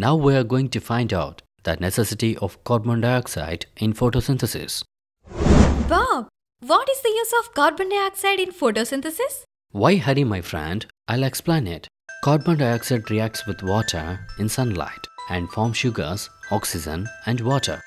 Now we are going to find out the necessity of carbon dioxide in photosynthesis. Bob, what is the use of carbon dioxide in photosynthesis? Why hurry, my friend? I'll explain it. Carbon dioxide reacts with water in sunlight and forms sugars, oxygen and water.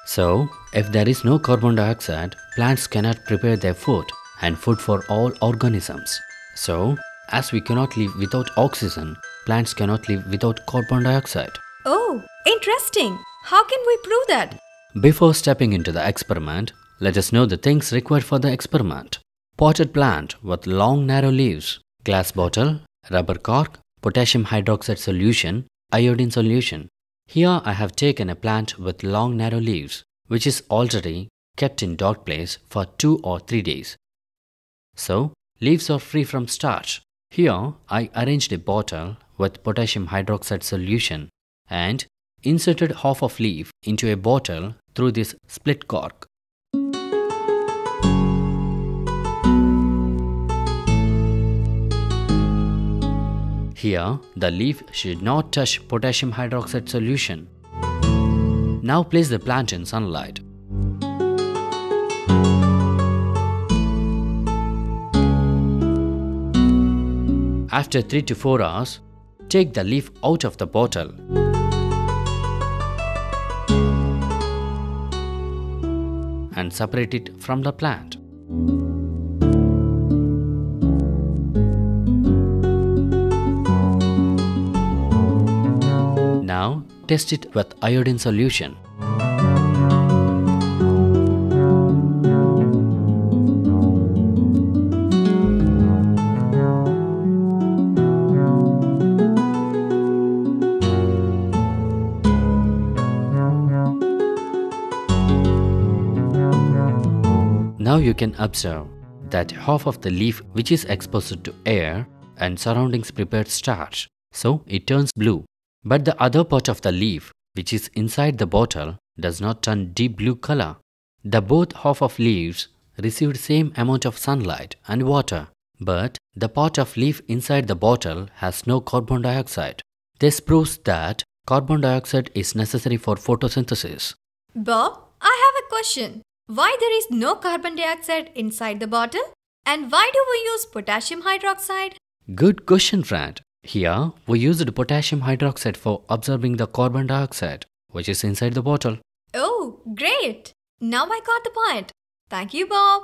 So, if there is no carbon dioxide, plants cannot prepare their food and food for all organisms. So, as we cannot live without oxygen, plants cannot live without carbon dioxide. Oh, interesting. How can we prove that? Before stepping into the experiment, let us know the things required for the experiment. Potted plant with long narrow leaves, glass bottle, rubber cork, potassium hydroxide solution, iodine solution. Here I have taken a plant with long narrow leaves, which is already kept in dark place for 2 or 3 days. So, leaves are free from starch. Here I arranged a bottle with potassium hydroxide solution and inserted half of leaf into a bottle through this split cork. Here, the leaf should not touch potassium hydroxide solution. Now place the plant in sunlight. After 3 to 4 hours, take the leaf out of the bottle. And separate it from the plant. Now, test it with iodine solution. Now you can observe that half of the leaf which is exposed to air and surroundings prepared starch, so it turns blue. But the other part of the leaf, which is inside the bottle, does not turn deep blue color. The both half of leaves received same amount of sunlight and water, but the part of leaf inside the bottle has no carbon dioxide. This proves that carbon dioxide is necessary for photosynthesis. Bob, I have a question. Why there is no carbon dioxide inside the bottle? And why do we use potassium hydroxide? Good question, friend. Here, we used potassium hydroxide for absorbing the carbon dioxide, which is inside the bottle. Oh, great! Now I got the point. Thank you, Bob.